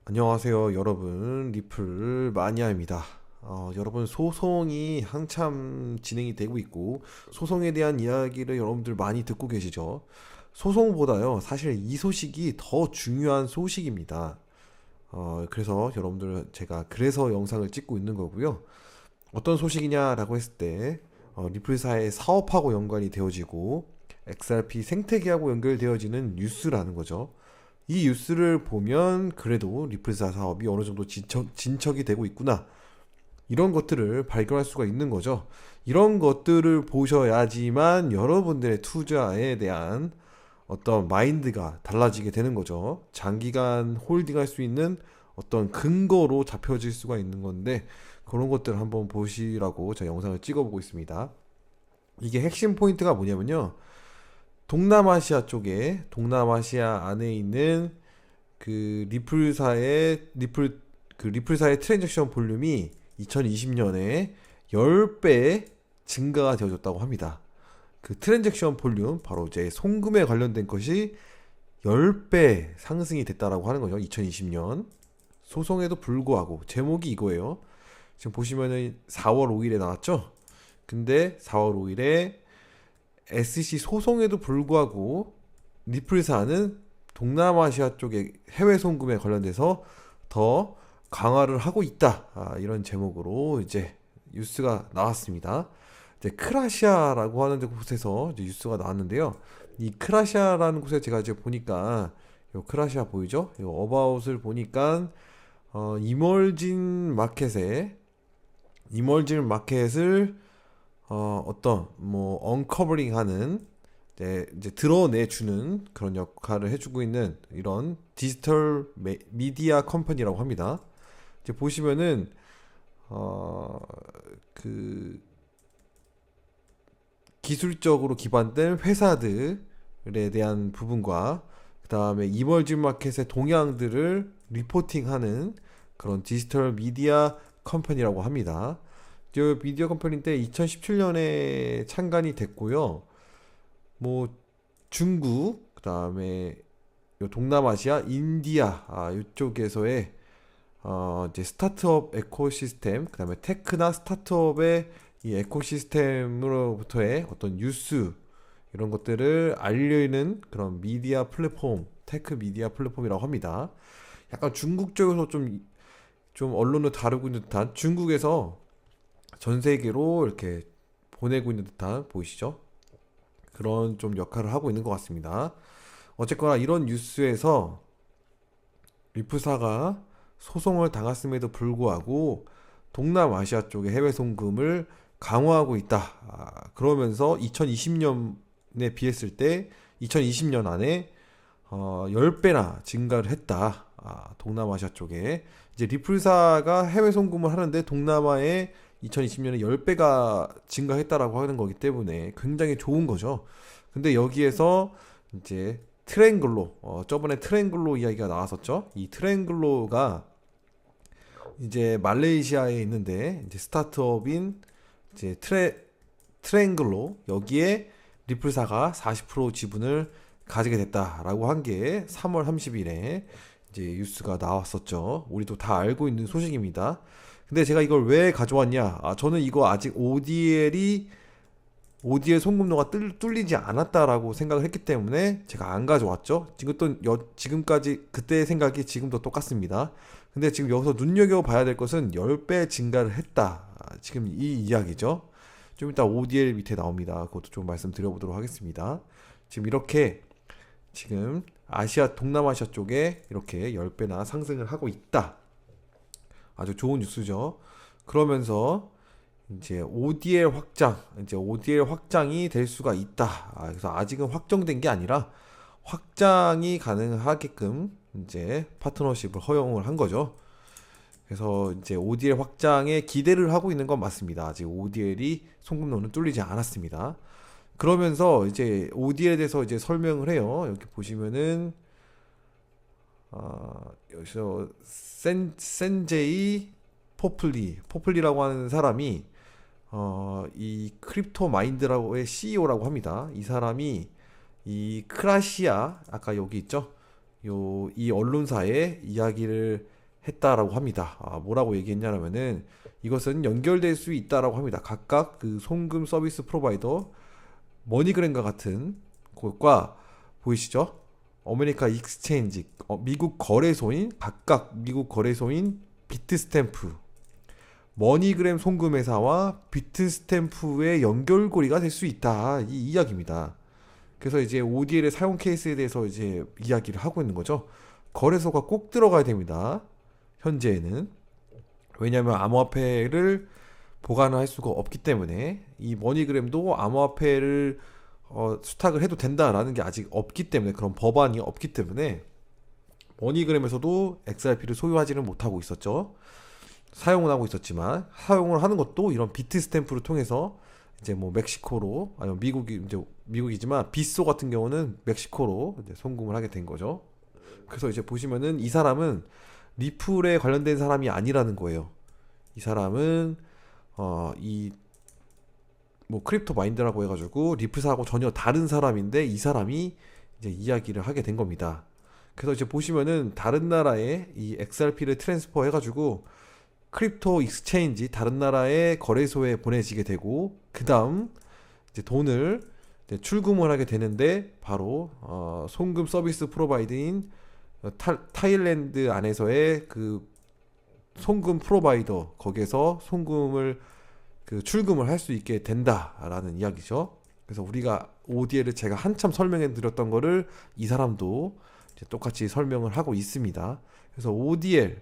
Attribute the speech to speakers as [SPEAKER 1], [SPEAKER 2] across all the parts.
[SPEAKER 1] 안녕하세요, 여러분. 리플 마니아입니다. 여러분, 소송이 한참 진행이 되고 있고, 소송에 대한 이야기를 여러분들 많이 듣고 계시죠? 소송보다요, 사실 이 소식이 더 중요한 소식입니다. 그래서 여러분들 제가 그래서 영상을 찍고 있는 거고요. 어떤 소식이냐라고 했을 때, 리플사의 사업하고 연관이 되어지고, XRP 생태계하고 연결되어지는 뉴스라는 거죠. 이 뉴스를 보면 그래도 리플사 사업이 어느 정도 진척이 되고 있구나. 이런 것들을 발견할 수가 있는 거죠. 이런 것들을 보셔야지만 여러분들의 투자에 대한 어떤 마인드가 달라지게 되는 거죠. 장기간 홀딩할 수 있는 어떤 근거로 잡혀질 수가 있는 건데 그런 것들을 한번 보시라고 제가 영상을 찍어보고 있습니다. 이게 핵심 포인트가 뭐냐면요. 동남아시아 안에 있는 리플사의 트랜잭션 볼륨이 2020년에 10배 증가가 되어졌다고 합니다. 그 트랜잭션 볼륨 바로 이제 송금에 관련된 것이 10배 상승이 됐다라고 하는 거죠. 2020년 소송에도 불구하고 제목이 이거예요. 지금 보시면은 4월 5일에 나왔죠. 근데 4월 5일에 SEC 소송에도 불구하고 리플사는 동남아시아 쪽의 해외 송금에 관련돼서 더 강화를 하고 있다. 이런 제목으로 이제 뉴스가 나왔습니다. 이제 크라시아라고 하는 곳에서 이제 뉴스가 나왔는데요. 이 크라시아라는 곳에 제가 이제 보니까 요 크라시아 보이죠? 요 어바웃을 보니까 이멀진 마켓을 어떤 뭐 언커버링하는 이제 드러내주는 그런 역할을 해주고 있는 이런 디지털 미디어 컴퍼니라고 합니다. 이제 보시면은 그 기술적으로 기반된 회사들에 대한 부분과 그 다음에 이머징 마켓의 동향들을 리포팅하는 그런 디지털 미디어 컴퍼니라고 합니다. 이 미디어 컴퍼니인데 2017년에 창간이 됐고요. 뭐 중국, 그다음에 요 동남아시아, 인디아 이쪽에서의 이제 스타트업 에코시스템, 그다음에 테크나 스타트업의 이 에코시스템으로부터의 어떤 뉴스 이런 것들을 알리는 그런 미디어 플랫폼, 테크 미디어 플랫폼이라고 합니다. 약간 중국 쪽에서 좀 언론을 다루고 있는 듯한 중국에서 전 세계로 이렇게 보내고 있는 듯한 보이시죠? 그런 좀 역할을 하고 있는 것 같습니다. 어쨌거나 이런 뉴스에서 리프사가 소송을 당했음에도 불구하고 동남아시아 쪽의 해외 송금을 강화하고 있다. 그러면서 2020년에 비했을 때 2020년 안에 10배나 증가를 했다. 동남아시아 쪽에 이제 리플사가 해외 송금을 하는데 동남아에 2020년에 10배가 증가했다라고 하는 거기 때문에 굉장히 좋은 거죠. 근데 여기에서 이제 저번에 트랭글로 이야기가 나왔었죠. 이 트랭글로가 이제 말레이시아에 있는데 이제 스타트업인 이제 트랭글로 여기에 리플사가 40% 지분을 가지게 됐다라고 한 게 3월 30일에 이제 뉴스가 나왔었죠. 우리도 다 알고 있는 소식입니다. 근데 제가 이걸 왜 가져왔냐? 저는 이거 아직 ODL 송금로가 뚫리지 않았다라고 생각을 했기 때문에 제가 안 가져왔죠. 지금까지 그때의 생각이 지금도 똑같습니다. 근데 지금 여기서 눈여겨봐야 될 것은 10배 증가를 했다. 지금 이 이야기죠. 좀 이따 ODL 밑에 나옵니다. 그것도 좀 말씀드려보도록 하겠습니다. 지금 이렇게 지금 동남아시아 쪽에 이렇게 10배나 상승을 하고 있다. 아주 좋은 뉴스죠. 그러면서 이제 ODL 확장이 될 수가 있다. 그래서 아직은 확정된 게 아니라 확장이 가능하게끔 이제 파트너십을 허용을 한 거죠. 그래서 이제 ODL 확장에 기대를 하고 있는 건 맞습니다. 아직 ODL이 송금로는 뚫리지 않았습니다. 그러면서 이제 ODL에 대해서 이제 설명을 해요. 여기 보시면은 여기서 센제이 포플리라고 하는 사람이 이 크립토 마인드라고의 CEO라고 합니다. 이 사람이 이 크라시아 아까 여기 있죠? 이 언론사에 이야기를 했다라고 합니다. 뭐라고 얘기했냐면은 이것은 연결될 수 있다라고 합니다. 각각 그 송금 서비스 프로바이더 머니그램과 같은 곳과 보이시죠? 어메리카 익스체인지 미국 거래소인 각각 미국 거래소인 비트스탬프 머니그램 송금회사와 비트스탬프의 연결고리가 될 수 있다 이 이야기입니다. 그래서 이제 ODL의 사용 케이스에 대해서 이제 이야기를 하고 있는 거죠. 거래소가 꼭 들어가야 됩니다. 현재는 왜냐하면 암호화폐를 보관할 수가 없기 때문에 이 머니그램도 암호화폐를 수탁을 해도 된다라는 게 아직 없기 때문에 그런 법안이 없기 때문에 머니그램에서도 XRP를 소유하지는 못하고 있었죠. 사용을 하고 있었지만 사용을 하는 것도 이런 비트 스탬프를 통해서 이제 뭐 멕시코로 아니면 미국이 이제 미국이지만 비소 같은 경우는 멕시코로 이제 송금을 하게 된 거죠. 그래서 이제 보시면은 이 사람은 리플에 관련된 사람이 아니라는 거예요. 이 사람은 이 뭐 크립토 마인드라고 해가지고 리플사하고 전혀 다른 사람인데 이 사람이 이제 이야기를 하게 된 겁니다. 그래서 이제 보시면은 다른 나라에 이 XRP를 트랜스퍼 해가지고 크립토 익스체인지 다른 나라의 거래소에 보내지게 되고 그 다음 이제 돈을 이제 출금을 하게 되는데 바로 송금 서비스 프로바이더인 타일랜드 안에서의 그 송금 프로바이더 거기에서 송금을 그 출금을 할 수 있게 된다라는 이야기죠. 그래서 우리가 ODL을 제가 한참 설명해 드렸던 거를 이 사람도 이제 똑같이 설명을 하고 있습니다. 그래서 ODL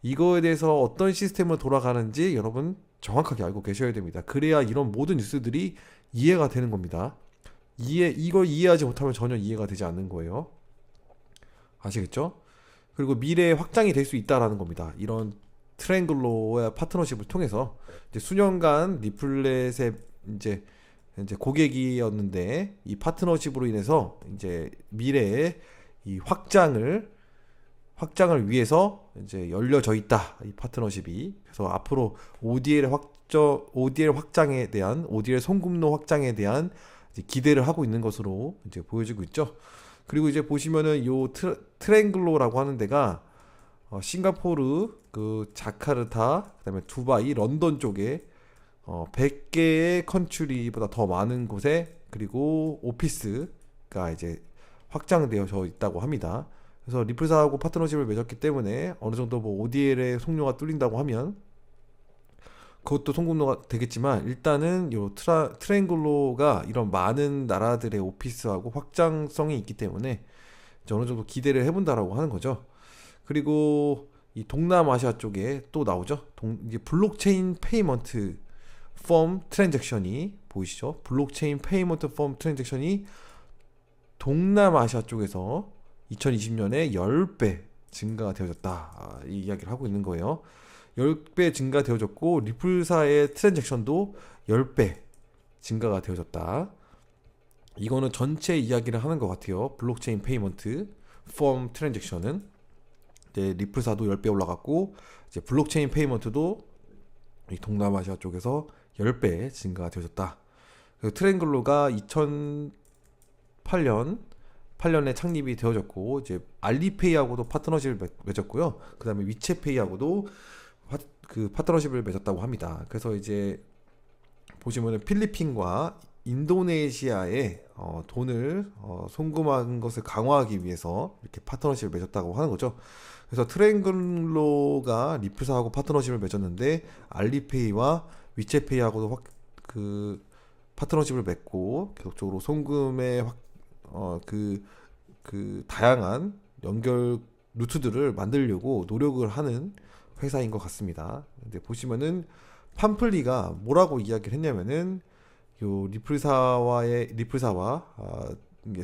[SPEAKER 1] 이거에 대해서 어떤 시스템으로 돌아가는지 여러분 정확하게 알고 계셔야 됩니다. 그래야 이런 모든 뉴스들이 이해가 되는 겁니다. 이걸 이해하지 못하면 전혀 이해가 되지 않는 거예요. 아시겠죠? 그리고 미래에 확장이 될 수 있다라는 겁니다. 이런 트랭글로의 파트너십을 통해서 이제 수년간 리플렛의 이제 고객이었는데 이 파트너십으로 인해서 이제 미래에 이 확장을 위해서 이제 열려져 있다. 이 파트너십이. 그래서 앞으로 ODL 확장에 대한 ODL 송금로 확장에 대한 이제 기대를 하고 있는 것으로 이제 보여지고 있죠. 그리고 이제 보시면은 요 트랭글로라고 하는 데가 싱가포르, 그 자카르타, 그다음에 두바이, 런던 쪽에 100개의 컨트리보다 더 많은 곳에 그리고 오피스가 이제 확장되어져 있다고 합니다. 그래서 리플사하고 파트너십을 맺었기 때문에 어느 정도 뭐 ODL의 송료가 뚫린다고 하면 그것도 송금로가 되겠지만 일단은 요 트랭글로가 이런 많은 나라들의 오피스하고 확장성이 있기 때문에 이제 어느 정도 기대를 해본다라고 하는 거죠. 그리고 이 동남아시아 쪽에 또 나오죠. 이제 블록체인 페이먼트 펌 트랜잭션이 보이시죠? 블록체인 페이먼트 펌 트랜잭션이 동남아시아 쪽에서 2020년에 10배 증가되어졌다. 이 이야기를 하고 있는 거예요. 10배 증가되어졌고 리플사의 트랜잭션도 10배 증가가 되어졌다. 이거는 전체 이야기를 하는 것 같아요. 블록체인 페이먼트 펌 트랜잭션은 이제 리플사도 10배 올라갔고 이제 블록체인 페이먼트도 이 동남아시아 쪽에서 10배 증가가 되어졌다. 트랭글로가 2008년에 창립이 되어졌고 이제 알리페이하고도 파트너십을 맺었고요. 그다음에 위챗페이하고도 그 파트너십을 맺었다고 합니다. 그래서 이제 보시면은 필리핀과 인도네시아에 돈을 송금한 것을 강화하기 위해서 이렇게 파트너십을 맺었다고 하는 거죠. 그래서 트랭글로가 리플사하고 파트너십을 맺었는데 알리페이와 위챗페이하고도 그 파트너십을 맺고 계속적으로 송금의 그 다양한 연결 루트들을 만들려고 노력을 하는 회사인 것 같습니다. 근데 보시면은 팜플리가 뭐라고 이야기를 했냐면은 요 리플사와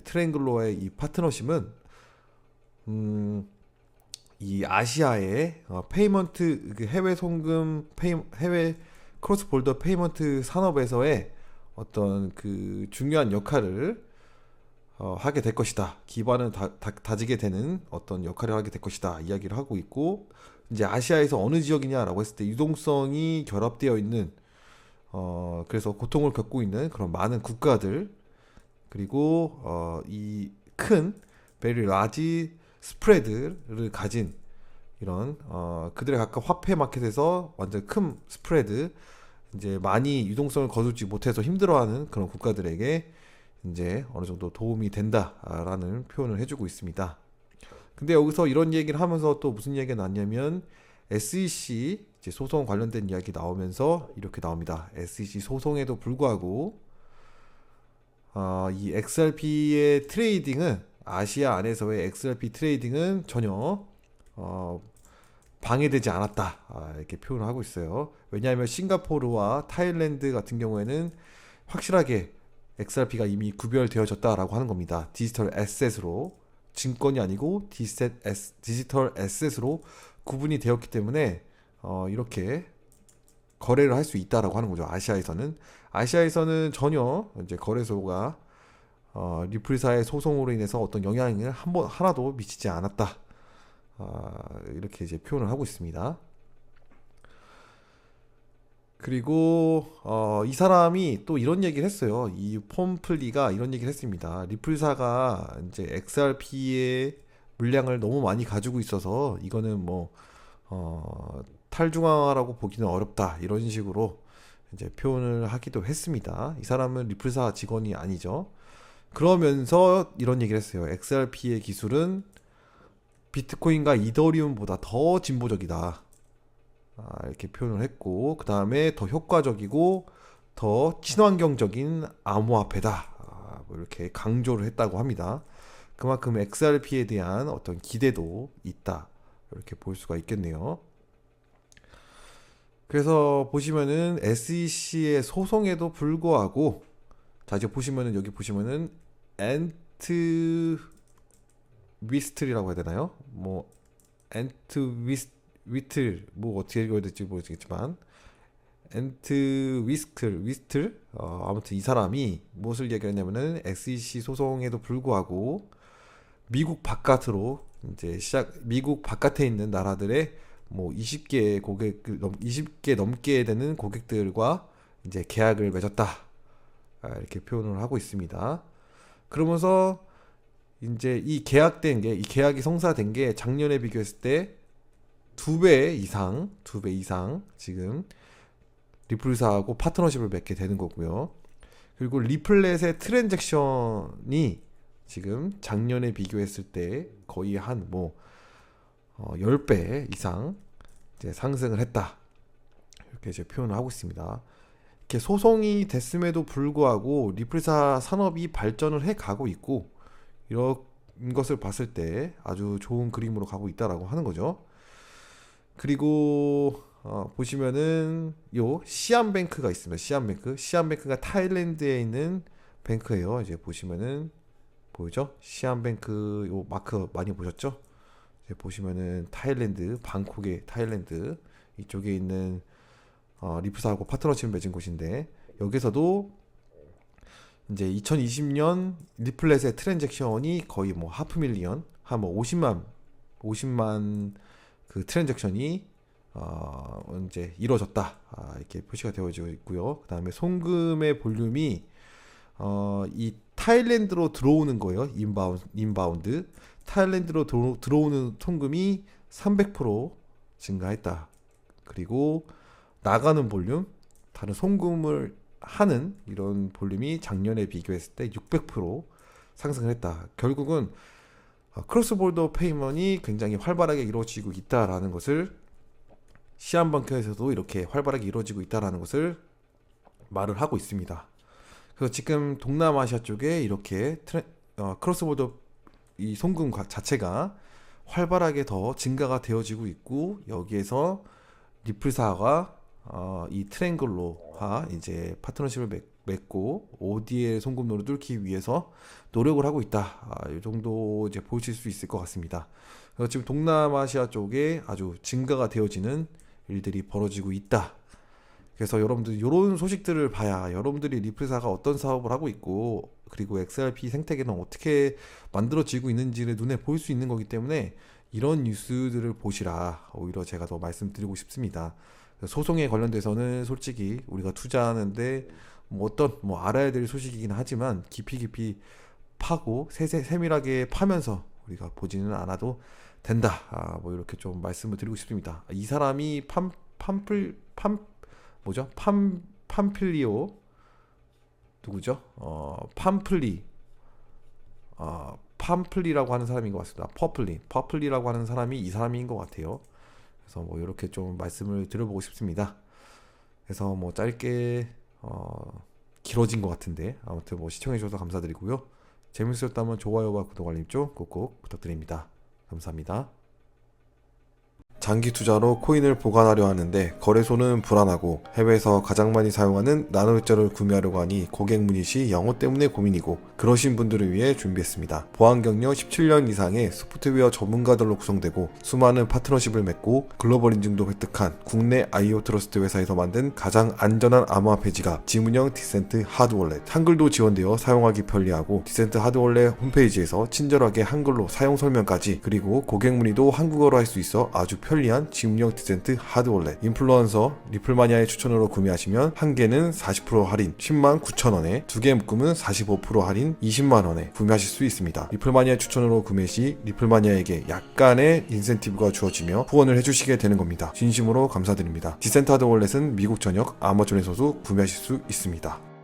[SPEAKER 1] 트랭글로의 이 파트너십은 이 아시아의 페이먼트 그 해외 송금 해외 크로스 볼더 페이먼트 산업에서의 어떤 그 중요한 역할을 하게 될 것이다. 기반을 다지게 되는 어떤 역할을 하게 될 것이다. 이야기를 하고 있고 이제 아시아에서 어느 지역이냐라고 했을 때 유동성이 결합되어 있는 그래서 고통을 겪고 있는 그런 많은 국가들 그리고 이 큰 베리 라지 스프레드를 가진 이런 그들의 각각 화폐 마켓에서 완전 큰 스프레드, 이제 많이 유동성을 거두지 못해서 힘들어하는 그런 국가들에게 이제 어느 정도 도움이 된다라는 표현을 해주고 있습니다. 근데 여기서 이런 얘기를 하면서 또 무슨 얘기가 났냐면 SEC 이제 소송 관련된 이야기 나오면서 이렇게 나옵니다. SEC 소송에도 불구하고 이 XRP의 트레이딩은, 아시아 안에서의 XRP 트레이딩은 전혀 방해되지 않았다, 이렇게 표현을 하고 있어요. 왜냐하면 싱가포르와 타일랜드 같은 경우에는 확실하게 XRP가 이미 구별되어졌다라고 하는 겁니다. 디지털 에셋으로, 증권이 아니고 디지털 에셋으로 구분이 되었기 때문에 이렇게 거래를 할 수 있다라고 하는 거죠. 아시아에서는 전혀 이제 거래소가 리플사의 소송으로 인해서 어떤 영향을 하나도 미치지 않았다, 이렇게 이제 표현을 하고 있습니다. 그리고 이 사람이 또 이런 얘기를 했어요. 이 폼플리가 이런 얘기를 했습니다. 리플사가 이제 XRP의 물량을 너무 많이 가지고 있어서 이거는 뭐 탈중앙화라고 보기는 어렵다, 이런 식으로 이제 표현을 하기도 했습니다. 이 사람은 리플사 직원이 아니죠. 그러면서 이런 얘기를 했어요. XRP의 기술은 비트코인과 이더리움보다 더 진보적이다, 이렇게 표현을 했고, 그 다음에 더 효과적이고 더 친환경적인 암호화폐다, 뭐 이렇게 강조를 했다고 합니다. 그만큼 XRP에 대한 어떤 기대도 있다, 이렇게 볼 수가 있겠네요. 그래서 보시면은 SEC의 소송에도 불구하고, 자 이제 보시면은 여기 보시면은 엔트 위스틀이라고 해야 되나요? 뭐 엔트 위틀, 뭐 어떻게 읽어야 될지 모르겠지만 엔트 위스틀, 아무튼 이 사람이 무엇을 얘기했냐면은 SEC 소송에도 불구하고 미국 바깥으로 이제 미국 바깥에 있는 나라들의 뭐 20개 넘게 되는 고객들과 이제 계약을 맺었다, 이렇게 표현을 하고 있습니다. 그러면서 이제 이 계약이 성사된 게 작년에 비교했을 때 2배 이상 지금 리플사하고 파트너십을 맺게 되는 거고요. 그리고 리플렛의 트랜잭션이 지금 작년에 비교했을 때 거의 한 10배 이상 이제 상승을 했다, 이렇게 이제 표현을 하고 있습니다. 이렇게 소송이 됐음에도 불구하고 리플사 산업이 발전을 해 가고 있고, 이런 것을 봤을 때 아주 좋은 그림으로 가고 있다라고 하는 거죠. 그리고 보시면은 요 시안뱅크가 있습니다. 시안뱅크가 타일랜드에 있는 뱅크예요. 이제 보시면은 보이죠? 시안뱅크 요 마크 많이 보셨죠? 이제 보시면은 타일랜드, 방콕의 타일랜드 이쪽에 있는 리플사하고 파트너십을 맺은 곳인데, 여기서도 이제 2020년 리플렛의 트랜잭션이 거의 뭐 하프 밀리언, 한 뭐 50만 그 트랜잭션이 이제 이루어졌다, 이렇게 표시가 되어지고 있고요. 그 다음에 송금의 볼륨이 이 타일랜드로 들어오는 거예요. 인바운드 타일랜드로 들어오는 송금이 300% 증가했다. 그리고 나가는 볼륨, 다른 송금을 하는 이런 볼륨이 작년에 비교했을 때 600% 상승을 했다. 결국은 크로스보더 페이먼이 굉장히 활발하게 이루어지고 있다라는 것을, 시안뱅크에서도 이렇게 활발하게 이루어지고 있다라는 것을 말을 하고 있습니다. 그래서 지금 동남아시아 쪽에 이렇게 크로스보더 이 송금 자체가 활발하게 더 증가가 되어지고 있고, 여기에서 리플사가 이 트랭글로와 이제 파트너십을 맺고 ODL 송금로를 뚫기 위해서 노력을 하고 있다, 이 정도 이제 보실 수 있을 것 같습니다. 그래서 지금 동남아시아 쪽에 아주 증가가 되어지는 일들이 벌어지고 있다. 그래서 여러분들 이런 소식들을 봐야 여러분들이 리플사가 어떤 사업을 하고 있고, 그리고 XRP 생태계는 어떻게 만들어지고 있는지를 눈에 보일 수 있는 거기 때문에 이런 뉴스들을 보시라, 오히려 제가 더 말씀드리고 싶습니다. 소송에 관련돼서는 솔직히 우리가 투자하는데 어떤 알아야 될 소식이긴 하지만 깊이 파고 세밀하게 파면서 우리가 보지는 않아도 된다. 뭐 이렇게 좀 말씀을 드리고 싶습니다. 이 사람이 뭐죠? 팜필리오 누구죠? 팜플리라고 하는 사람인 것 같습니다. 퍼플리라고 하는 사람이 이 사람인 것 같아요. 그래서 뭐 이렇게 좀 말씀을 드려보고 싶습니다. 그래서 뭐 짧게 길어진 것 같은데 아무튼 뭐 시청해주셔서 감사드리고요. 재밌으셨다면 좋아요와 구독 알림 좀 꼭꼭 부탁드립니다. 감사합니다. 장기 투자로 코인을 보관하려 하는데 거래소는 불안하고 해외에서 가장 많이 사용하는 나노일자를 구매하려고 하니 고객 문의 시 영어 때문에 고민이고 그러신 분들을 위해 준비했습니다. 보안 경력 17년 이상의 소프트웨어 전문가들로 구성되고 수많은 파트너십을 맺고 글로벌 인증도 획득한 국내 IO 트러스트 회사에서 만든 가장 안전한 암호화폐 지갑 지문형 디센트 하드월렛. 한글도 지원되어 사용하기 편리하고 디센트 하드월렛 홈페이지에서 친절하게 한글로 사용 설명까지 그리고 고객 문의도 한국어로 할 수 있어 아주 편리한 지문형 디센트 하드월렛. 인플루언서 리플마니아의 추천으로 구매하시면 한 개는 40% 할인 10만 9천 원에 두 개 묶으면 45% 할인 20만 원에 구매하실 수 있습니다. 리플마니아 추천으로 구매 시 리플마니아에게 약간의 인센티브가 주어지며 후원을 해주시게 되는 겁니다. 진심으로 감사드립니다. 디센트 하드월렛은 미국 전역 아마존에서도 구매하실 수 있습니다.